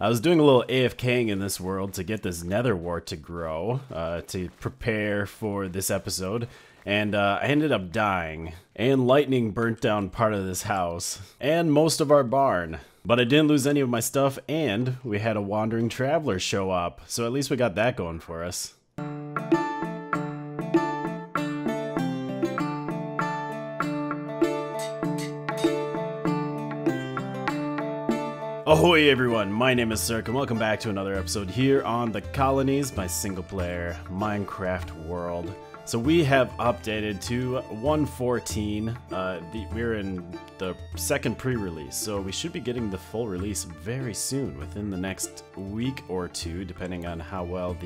I was doing a little AFKing in this world to get this nether wart to grow, to prepare for this episode, and I ended up dying. And lightning burnt down part of this house, and most of our barn. But I didn't lose any of my stuff, and we had a wandering traveler show up, so at least we got that going for us. Ahoy everyone, my name is theSirhc and welcome back to another episode here on the Colonies, my single-player Minecraft world. So we have updated to 1.14, we're in the second pre-release, so we should be getting the full release very soon, within the next week or two, depending on how well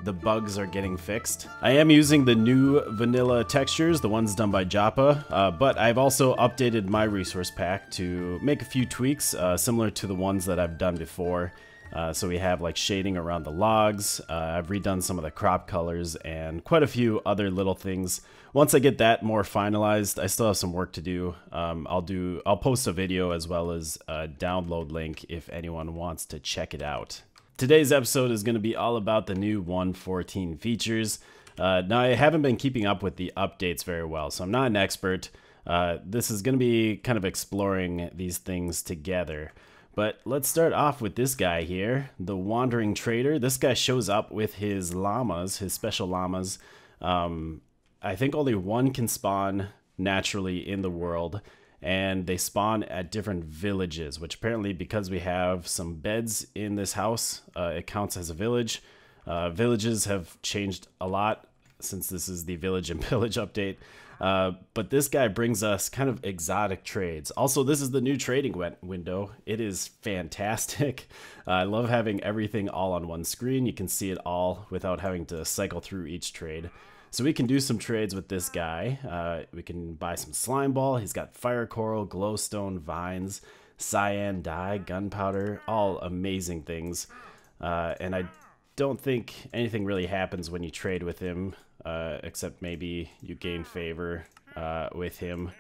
the bugs are getting fixed. I am using the new vanilla textures, the ones done by Joppa, but I've also updated my resource pack to make a few tweaks similar to the ones that I've done before. So we have like shading around the logs, I've redone some of the crop colors, and quite a few other little things. Once I get that more finalized, I still have some work to do. I'll post a video as well as a download link if anyone wants to check it out. Today's episode is going to be all about the new 1.14 features. Now, I haven't been keeping up with the updates very well, so I'm not an expert. This is going to be kind of exploring these things together. But let's start off with this guy here, the Wandering Trader. This guy shows up with his llamas, his special llamas. I think only one can spawn naturally in the world, and they spawn at different villages, which apparently, because we have some beds in this house, it counts as a village. Villages have changed a lot since this is the Village and Pillage update. But this guy brings us kind of exotic trades. Also, this is the new trading window. It is fantastic. I love having everything all on one screen. You can see it all without having to cycle through each trade. So we can do some trades with this guy. We can buy some slime ball. He's got fire coral, glowstone, vines, cyan dye, gunpowder, all amazing things. And I don't think anything really happens when you trade with him, except maybe you gain favor with him.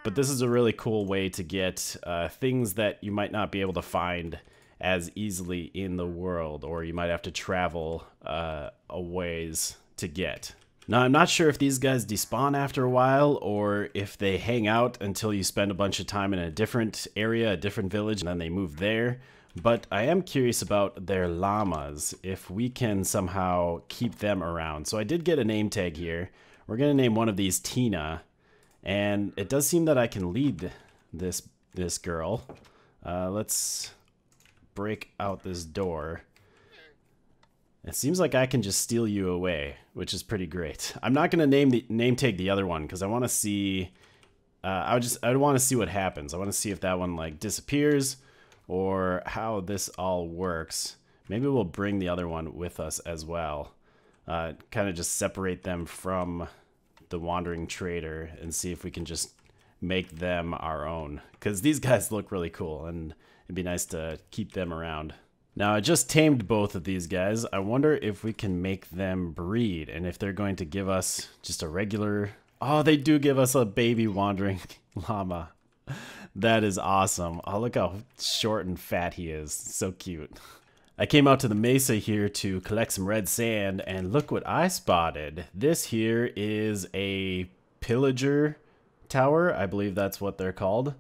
But this is a really cool way to get things that you might not be able to find as easily in the world, or you might have to travel a ways to get. Now, I'm not sure if these guys despawn after a while, or if they hang out until you spend a bunch of time in a different area, a different village, and then they move there. But I am curious about their llamas, if we can somehow keep them around. So I did get a name tag here. We're going to name one of these Tina, and it does seem that I can lead this girl. Let's break out this door. It seems like I can just steal you away, which is pretty great. I'm not going to name tag the other one because I want to see. I want to see what happens. I want to see if that one like disappears or how this all works. Maybe we'll bring the other one with us as well. Kind of just separate them from the Wandering Trader and see if we can just make them our own. Because these guys look really cool and it'd be nice to keep them around. Now, I just tamed both of these guys. I wonder if we can make them breed and if they're going to give us just a regular... Oh, they do give us a baby wandering llama. That is awesome. Oh, look how short and fat he is. So cute. I came out to the mesa here to collect some red sand, and look what I spotted. This here is a Pillage Tower. I believe that's what they're called.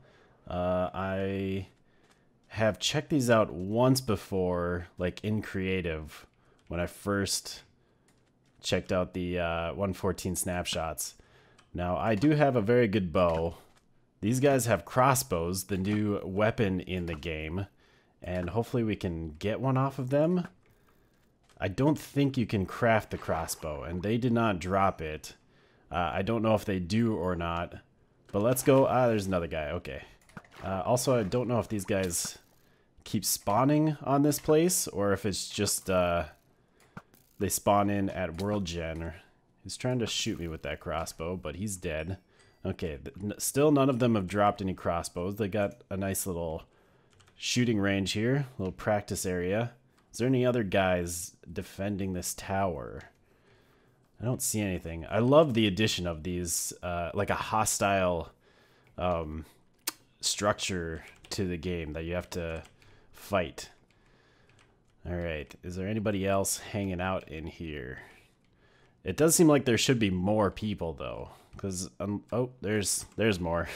I have checked these out once before, like in creative, when I first checked out the 1.14 snapshots. Now, I do have a very good bow. These guys have crossbows, the new weapon in the game, and hopefully we can get one off of them. I don't think you can craft the crossbow, and they did not drop it. I don't know if they do or not, but let's go. There's another guy. Okay. Also, I don't know if these guys keep spawning on this place, or if it's just they spawn in at World Gen. He's trying to shoot me with that crossbow, but he's dead. Okay, still none of them have dropped any crossbows. They got a nice little shooting range here, a little practice area. Is there any other guys defending this tower? I don't see anything. I love the addition of these, like a hostile structure to the game that you have to fight. All right, is there anybody else hanging out in here? It does seem like there should be more people though, because oh, there's more.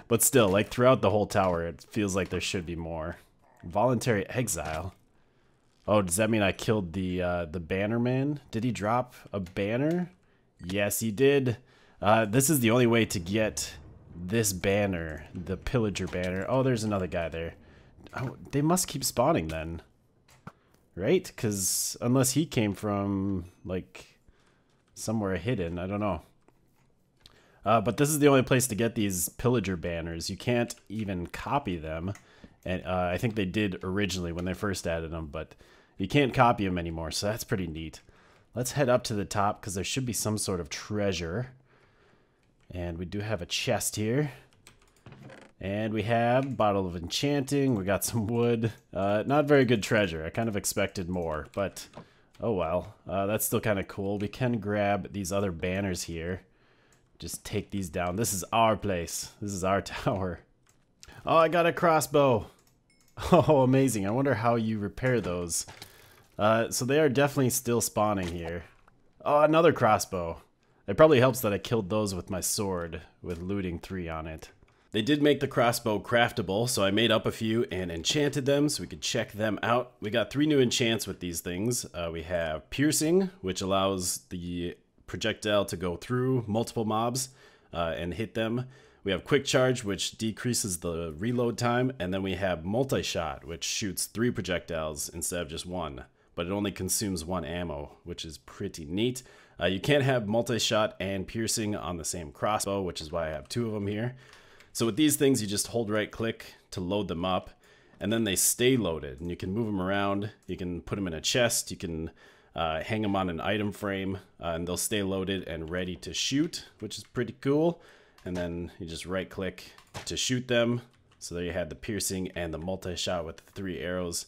But still, like throughout the whole tower, it feels like there should be more. Voluntary exile. Oh, does that mean I killed the bannerman? Did he drop a banner? Yes, he did. This is the only way to get this banner, the pillager banner. Oh, there's another guy there. Oh, they must keep spawning then, right? Because unless he came from like somewhere hidden, I don't know. But this is the only place to get these pillager banners. You can't even copy them. And I think they did originally when they first added them, but you can't copy them anymore, so that's pretty neat. Let's head up to the top because there should be some sort of treasure. And we do have a chest here. And we have a bottle of enchanting. We got some wood. Not very good treasure. I kind of expected more, but oh well. That's still kind of cool. We can grab these other banners here. Just take these down. This is our place. This is our tower. Oh, I got a crossbow. Oh, amazing. I wonder how you repair those. So they are definitely still spawning here. Oh, another crossbow. It probably helps that I killed those with my sword with looting 3 on it. They did make the crossbow craftable, so I made up a few and enchanted them so we could check them out. We got 3 new enchants with these things. We have piercing, which allows the projectile to go through multiple mobs and hit them. We have quick charge, which decreases the reload time, and then we have multi-shot, which shoots 3 projectiles instead of just 1, but it only consumes 1 ammo, which is pretty neat. You can't have multi-shot and piercing on the same crossbow, which is why I have 2 of them here. So with these things, you just hold right click to load them up, and then they stay loaded, and you can move them around. You can put them in a chest, you can hang them on an item frame, and they'll stay loaded and ready to shoot, which is pretty cool. And then you just right click to shoot them. So there you had the piercing and the multi-shot with the 3 arrows.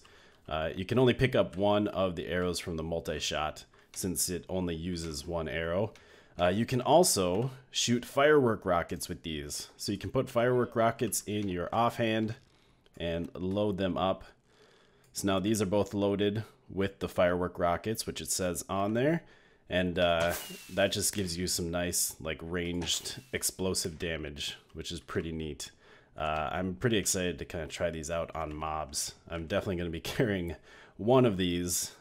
You can only pick up 1 of the arrows from the multi-shot since it only uses 1 arrow. You can also shoot firework rockets with these. So you can put firework rockets in your offhand and load them up. So now these are both loaded with the firework rockets, which it says on there. And that just gives you some nice, like, ranged explosive damage, which is pretty neat. I'm pretty excited to kind of try these out on mobs. I'm definitely going to be carrying 1 of these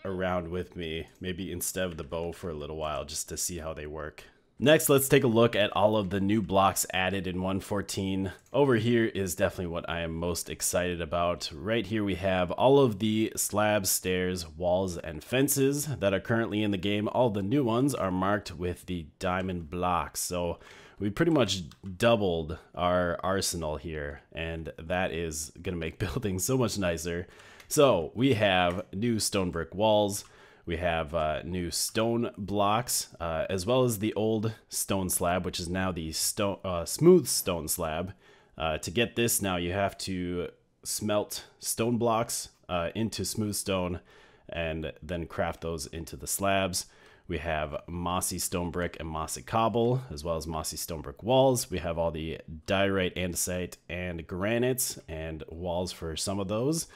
around with me, maybe instead of the bow for a little while, just to see how they work. Next, let's take a look at all of the new blocks added in 1.14. Over here is definitely what I am most excited about. Right here we have all of the slabs, stairs, walls, and fences that are currently in the game. All the new ones are marked with the diamond blocks. So we pretty much doubled our arsenal here, and that is going to make building so much nicer. So we have new stone brick walls. We have new stone blocks, as well as the old stone slab, which is now the smooth stone slab. To get this now, you have to smelt stone blocks into smooth stone and then craft those into the slabs. We have mossy stone brick and mossy cobble, as well as mossy stone brick walls. We have all the diorite, andesite, and granites and walls for some of those.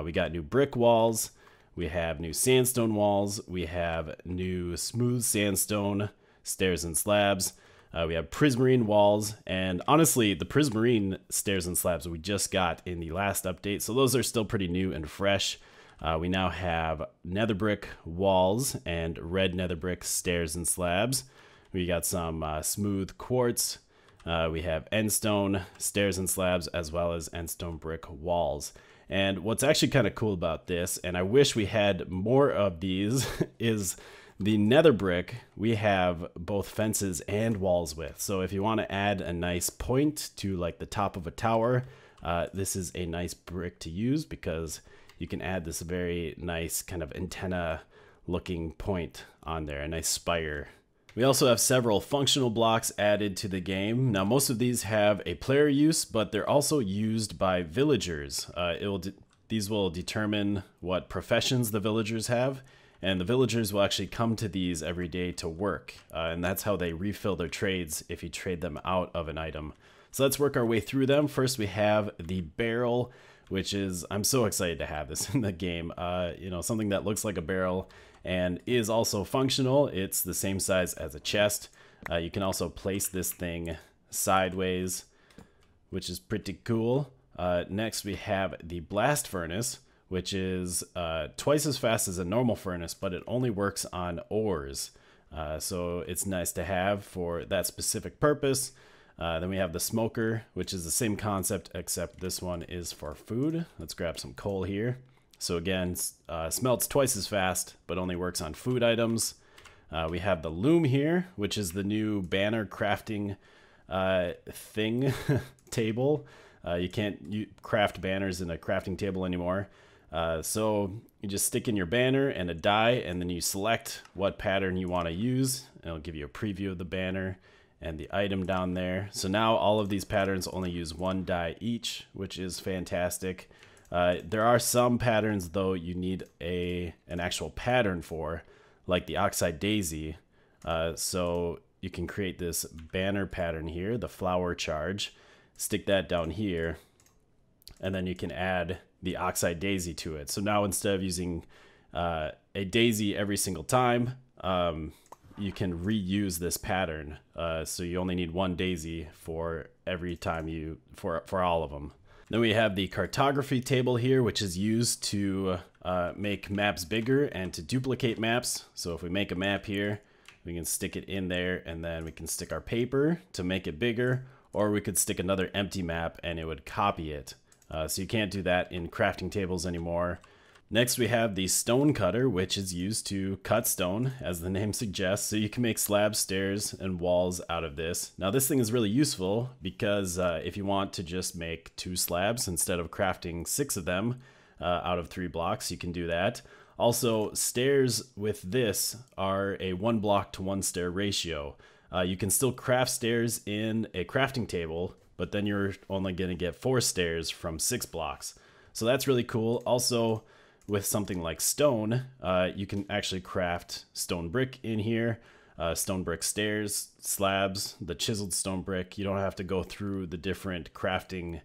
We got new brick walls. We have new sandstone walls. We have new smooth sandstone stairs and slabs. We have prismarine walls. And honestly, the prismarine stairs and slabs we just got in the last update, so those are still pretty new and fresh. We now have nether brick walls and red nether brick stairs and slabs. We got some smooth quartz. We have endstone stairs and slabs, as well as endstone brick walls. And what's actually kind of cool about this, and I wish we had more of these, is the nether brick we have both fences and walls with. So if you want to add a nice point to like the top of a tower, this is a nice brick to use because you can add this very nice kind of antenna looking point on there, a nice spire. We also have several functional blocks added to the game. Now, most of these have a player use, but they're also used by villagers. These will determine what professions the villagers have, and the villagers will actually come to these every day to work, and that's how they refill their trades if you trade them out of an item. So let's work our way through them. First, we have the barrel, which is, I'm so excited to have this in the game. You know, something that looks like a barrel and is also functional. It's the same size as a chest. You can also place this thing sideways, which is pretty cool. Next we have the blast furnace, which is twice as fast as a normal furnace, but it only works on ores. So it's nice to have for that specific purpose. Then we have the smoker, which is the same concept, except this one is for food. Let's grab some coal here. So again, smelts twice as fast, but only works on food items. We have the loom here, which is the new banner crafting thing table. You can't craft banners in a crafting table anymore. So you just stick in your banner and a die, and then you select what pattern you want to use. It'll give you a preview of the banner and the item down there. So now all of these patterns only use one die each, which is fantastic. There are some patterns though you need an actual pattern for, like the Oxide Daisy. So you can create this banner pattern here, the flower charge, stick that down here, and then you can add the Oxide Daisy to it. So now instead of using a daisy every single time, you can reuse this pattern. So you only need one daisy for every time for all of them. Then we have the cartography table here, which is used to make maps bigger and to duplicate maps. So if we make a map here, we can stick it in there, and then we can stick our paper to make it bigger, or we could stick another empty map and it would copy it. So you can't do that in crafting tables anymore. Next we have the stone cutter, which is used to cut stone, as the name suggests. So you can make slabs, stairs, and walls out of this. Now this thing is really useful because if you want to just make 2 slabs instead of crafting 6 of them out of 3 blocks, you can do that. Also, stairs with this are a 1 block to 1 stair ratio. You can still craft stairs in a crafting table, but then you're only going to get 4 stairs from 6 blocks. So that's really cool. Also, with something like stone, you can actually craft stone brick in here, stone brick stairs, slabs, the chiseled stone brick. You don't have to go through the different crafting,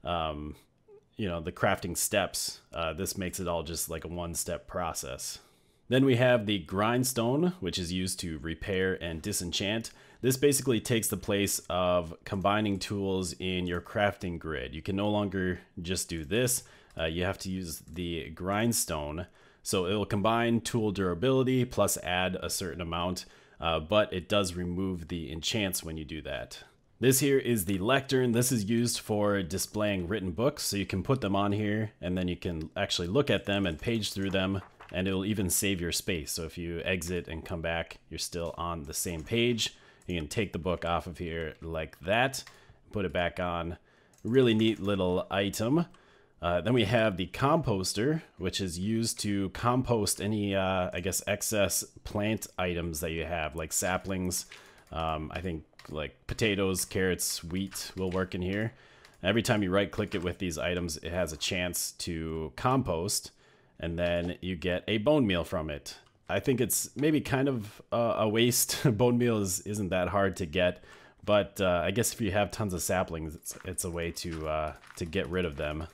the crafting steps. This makes it all just like a 1-step process. Then we have the grindstone, which is used to repair and disenchant. This basically takes the place of combining tools in your crafting grid. You can no longer just do this. You have to use the grindstone. So it will combine tool durability plus add a certain amount, but it does remove the enchants when you do that. This here is the lectern. This is used for displaying written books, so you can put them on here and then you can actually look at them and page through them, and it will even save your space. So if you exit and come back, you're still on the same page. You can take the book off of here like that, put it back on. Really neat little item. Then we have the composter, which is used to compost any, excess plant items that you have, like saplings. I think like potatoes, carrots, wheat will work in here. Every time you right click it with these items, it has a chance to compost, and then you get a bone meal from it. I think it's maybe kind of a waste. Bone meal isn't that hard to get, but I guess if you have tons of saplings, it's a way to get rid of them.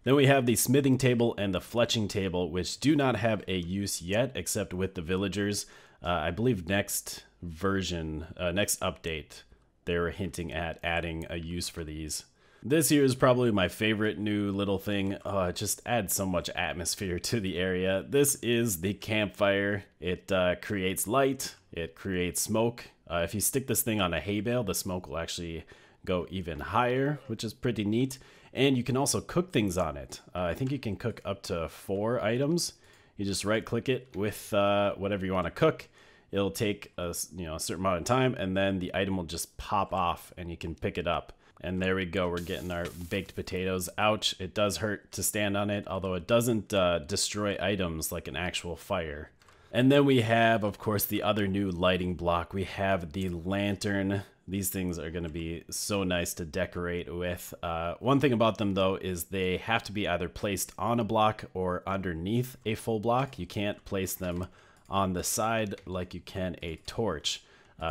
Then we have the smithing table and the fletching table, which do not have a use yet, except with the villagers. I believe next version, next update, they were hinting at adding a use for these. This here is probably my favorite new little thing. It just adds so much atmosphere to the area. This is the campfire. It creates light, it creates smoke. If you stick this thing on a hay bale, the smoke will actually go even higher, which is pretty neat. And you can also cook things on it. I think you can cook up to 4 items. You just right click it with whatever you want to cook. It'll take a certain amount of time, and then the item will just pop off and you can pick it up. And there we go, we're getting our baked potatoes. Ouch, it does hurt to stand on it, although it doesn't destroy items like an actual fire. And then we have, of course, the other new lighting block. We have the lantern. These things are going to be so nice to decorate with. One thing about them, though, is they have to be either placed on a block or underneath a full block. You can't place them on the side like you can a torch.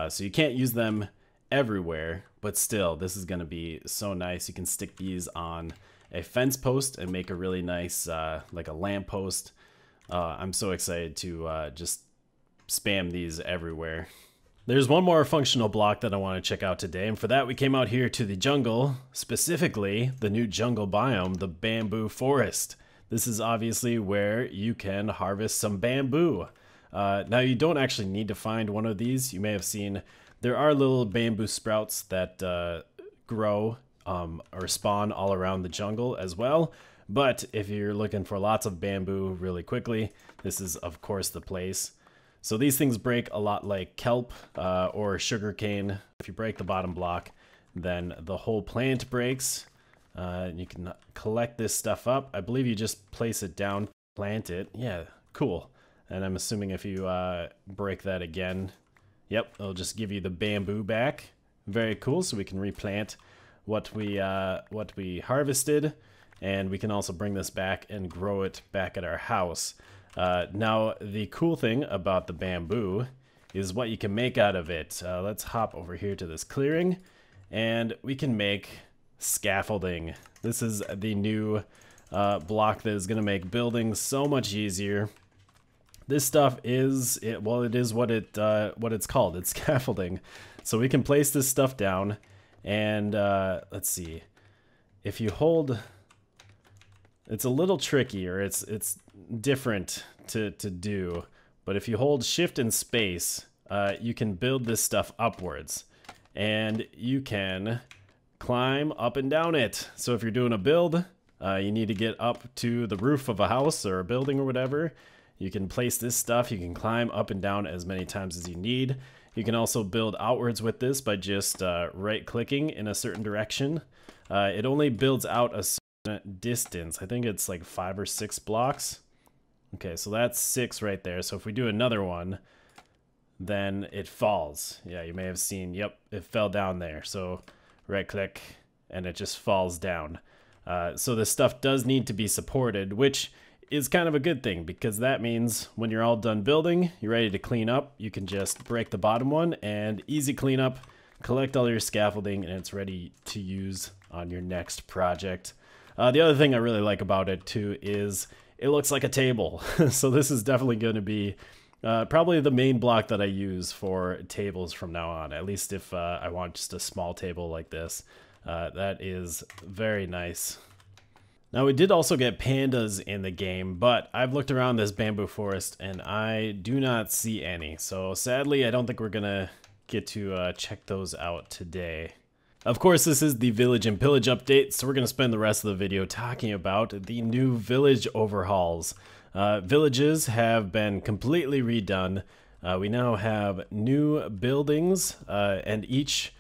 So you can't use them everywhere, but still, this is going to be so nice. You can stick these on a fence post and make a really nice, like a lamp post. I'm so excited to just spam these everywhere. There's one more functional block that I want to check out today, and for that we came out here to the jungle, specifically the new jungle biome, the bamboo forest. This is obviously where you can harvest some bamboo. Now you don't actually need to find one of these. You may have seen there are little bamboo sprouts that grow or spawn all around the jungle as well. But if you're looking for lots of bamboo really quickly, this is of course the place. So these things break a lot like kelp or sugarcane. If you break the bottom block, then the whole plant breaks. You can collect this stuff up. I believe you just place it down, plant it. Yeah, cool. And I'm assuming if you break that again, yep, it'll just give you the bamboo back. Very cool. So we can replant what we harvested, and we can also bring this back and grow it back at our house. Now, the cool thing about the bamboo is what you can make out of it. Let's hop over here to this clearing, and we can make scaffolding. This is the new block that is going to make building so much easier. This stuff is, it is what it's called. It's scaffolding. So we can place this stuff down, and let's see. If you hold... It's a little tricky, or it's different to do, but if you hold shift and space, you can build this stuff upwards, and you can climb up and down it. So if you're doing a build, you need to get up to the roof of a house or a building or whatever, you can place this stuff. You can climb up and down as many times as you need. You can also build outwards with this by just right clicking in a certain direction. It only builds out a distance. I think it's like 5 or 6 blocks. Okay, so that's 6 right there. So if we do another one, then it falls. Yeah, you may have seen, yep, it fell down there. So right click and it just falls down. So this stuff does need to be supported, which is kind of a good thing, because that means when you're all done building, you're ready to clean up, you can just break the bottom one and easy cleanup, collect all your scaffolding, and it's ready to use on your next project. The other thing I really like about it too is it looks like a table. So this is definitely going to be probably the main block that I use for tables from now on, at least if I want just a small table like this. That is very nice. Now we did also get pandas in the game, but I've looked around this bamboo forest and I do not see any. So sadly, I don't think we're gonna get to check those out today. Of course, this is the village and pillage update, so we're going to spend the rest of the video talking about the new village overhauls. Villages have been completely redone. We now have new buildings, and each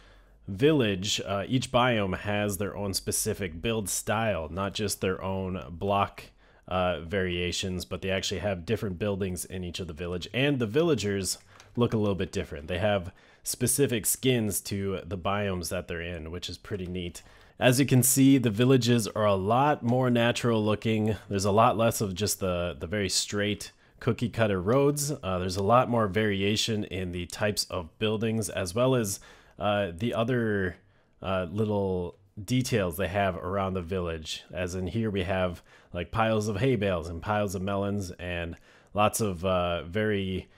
village, each biome has their own specific build style, not just their own block variations, but they actually have different buildings in each of the village, and the villagers look a little bit different. They have specific skins to the biomes that they're in, which is pretty neat. As you can see, the villages are a lot more natural looking. There's a lot less of just the very straight cookie cutter roads. There's a lot more variation in the types of buildings, as well as the other little details they have around the village. As in here we have like piles of hay bales and piles of melons and lots of very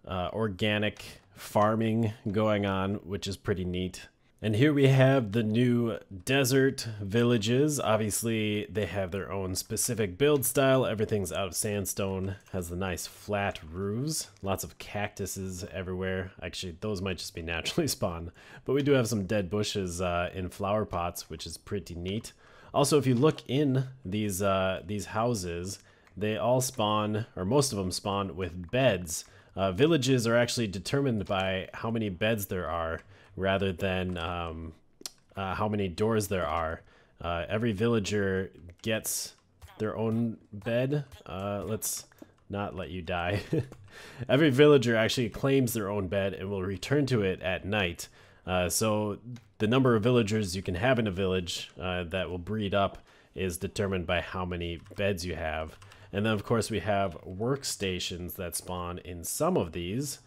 organic farming going on, which is pretty neat. And here we have the new desert villages. Obviously they have their own specific build style. Everything's out of sandstone, has the nice flat roofs, lots of cactuses everywhere. Actually, those might just be naturally spawned, but we do have some dead bushes in flower pots, which is pretty neat. Also, if you look in these houses, they all spawn, or most of them spawn with beds. Villages are actually determined by how many beds there are rather than how many doors there are. Every villager gets their own bed. Let's not let you die. Every villager actually claims their own bed and will return to it at night. So the number of villagers you can have in a village that will breed up is determined by how many beds you have. And then, of course, we have workstations that spawn in some of these.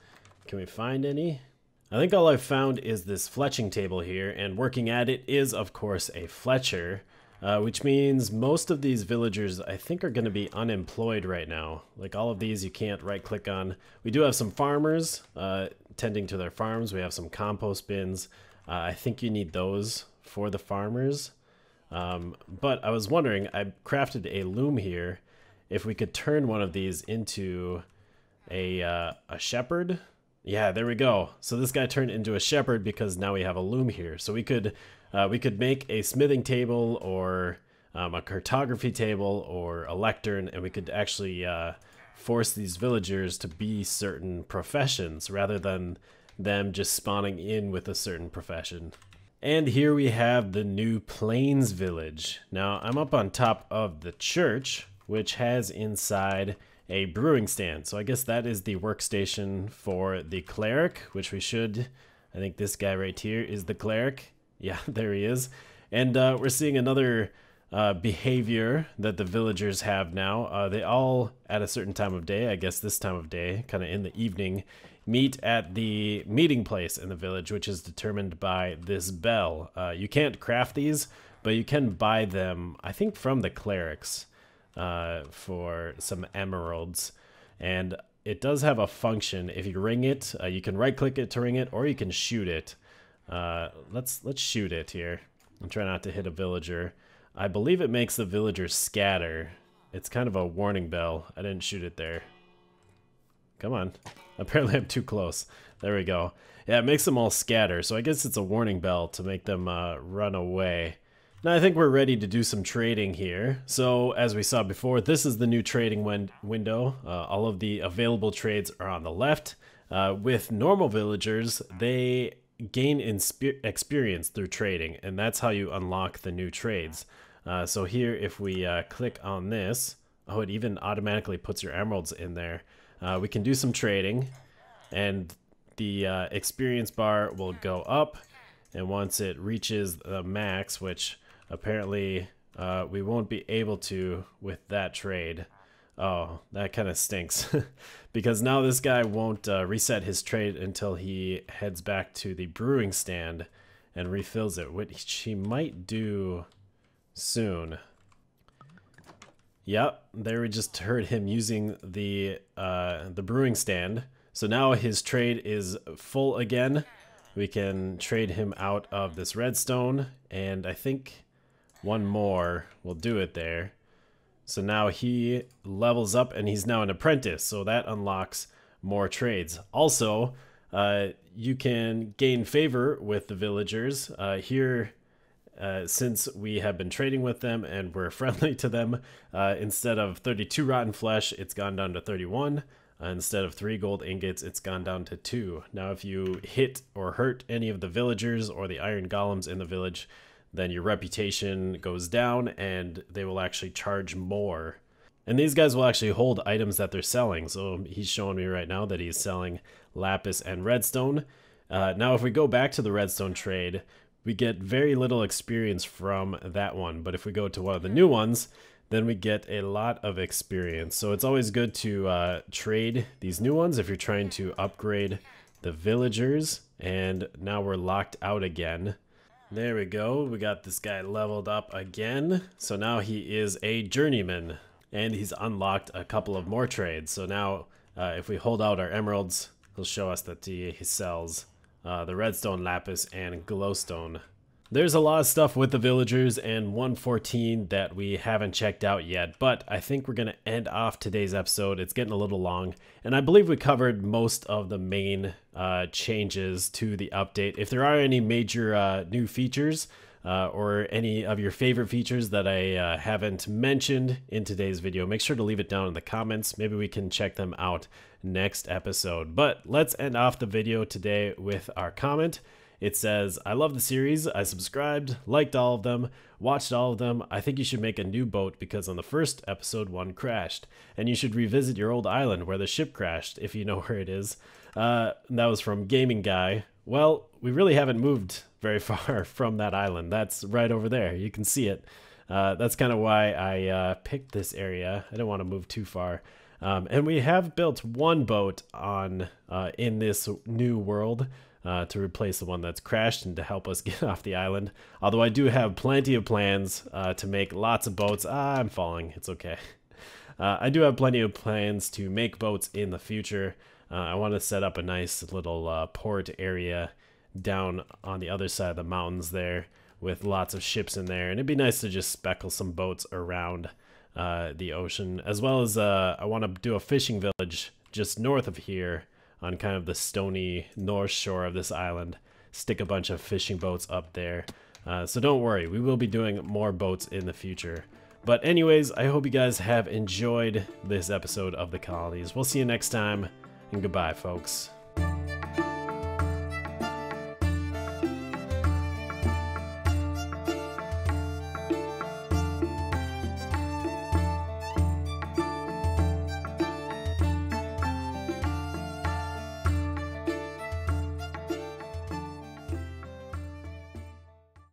Can we find any? I think all I've found is this fletching table here, and working at it is, of course, a fletcher. which means most of these villagers I think are going to be unemployed right now. Like all of these you can't right click on. We do have some farmers tending to their farms. We have some compost bins. I think you need those for the farmers. But I was wondering, I crafted a loom here, if we could turn one of these into a shepherd. Yeah, there we go. So this guy turned into a shepherd because now we have a loom here. So we could make a smithing table or a cartography table or a lectern, and we could actually force these villagers to be certain professions rather than them just spawning in with a certain profession. And here we have the new Plains village. Now I'm up on top of the church, which has inside a brewing stand. So I guess that is the workstation for the cleric, which we should, I think this guy right here is the cleric. Yeah, there he is. And we're seeing another behavior that the villagers have now. They all, at a certain time of day, I guess this time of day, kind of in the evening, meet at the meeting place in the village, which is determined by this bell. You can't craft these, but you can buy them, I think, from the clerics for some emeralds. And it does have a function. If you ring it, you can right click it to ring it, or you can shoot it. Let's shoot it here and try not to hit a villager. I believe it makes the villagers scatter. It's kind of a warning bell. I didn't shoot it there. Come on. Apparently I'm too close. There we go. Yeah, it makes them all scatter. So I guess it's a warning bell to make them run away. Now I think we're ready to do some trading here. So as we saw before, this is the new trading window. All of the available trades are on the left. With normal villagers, they gain experience through trading, and that's how you unlock the new trades. So here, if we click on this, oh, it even automatically puts your emeralds in there. We can do some trading, and the experience bar will go up, and once it reaches the max, which apparently we won't be able to with that trade. Oh, that kind of stinks. Because now this guy won't reset his trade until he heads back to the brewing stand and refills it, which he might do soon. Yep, there we just heard him using the brewing stand. So now his trade is full again. We can trade him out of this redstone, and I think one more will do it there. So now he levels up and he's now an apprentice, so that unlocks more trades. Also, you can gain favor with the villagers. Here, since we have been trading with them and we're friendly to them, instead of 32 rotten flesh, it's gone down to 31. Instead of 3 gold ingots, it's gone down to 2. Now if you hit or hurt any of the villagers or the iron golems in the village, then your reputation goes down and they will actually charge more. And these guys will actually hold items that they're selling. So he's showing me right now that he's selling lapis and redstone. Now if we go back to the redstone trade, we get very little experience from that one. But if we go to one of the new ones, then we get a lot of experience. So it's always good to trade these new ones if you're trying to upgrade the villagers. And now we're locked out again. There we go. We got this guy leveled up again. So now he is a journeyman, and he's unlocked a couple of more trades. So now if we hold out our emeralds, he'll show us that he sells the redstone, lapis, and glowstone. There's a lot of stuff with the villagers and 114 that we haven't checked out yet, but I think we're going to end off today's episode. It's getting a little long, and I believe we covered most of the main changes to the update. If there are any major new features or any of your favorite features that I haven't mentioned in today's video, make sure to leave it down in the comments. Maybe we can check them out next episode. But let's end off the video today with our comment. It says, I love the series, I subscribed, liked all of them, watched all of them. I think you should make a new boat because on the first episode one crashed. And you should revisit your old island where the ship crashed, if you know where it is. That was from Gaming Guy. Well, we really haven't moved very far from that island. That's right over there. You can see it. That's kind of why I picked this area. I didn't want to move too far. And we have built one boat on in this new world. to replace the one that's crashed and to help us get off the island. Although I do have plenty of plans to make lots of boats. I'm falling. It's okay. I do have plenty of plans to make boats in the future. I want to set up a nice little port area down on the other side of the mountains there with lots of ships in there. And it'd be nice to just speckle some boats around the ocean. As well as I want to do a fishing village just north of here on kind of the stony north shore of this island. Stick a bunch of fishing boats up there. So don't worry, we will be doing more boats in the future. But anyways, I hope you guys have enjoyed this episode of the Colonies. We'll see you next time, and goodbye, folks.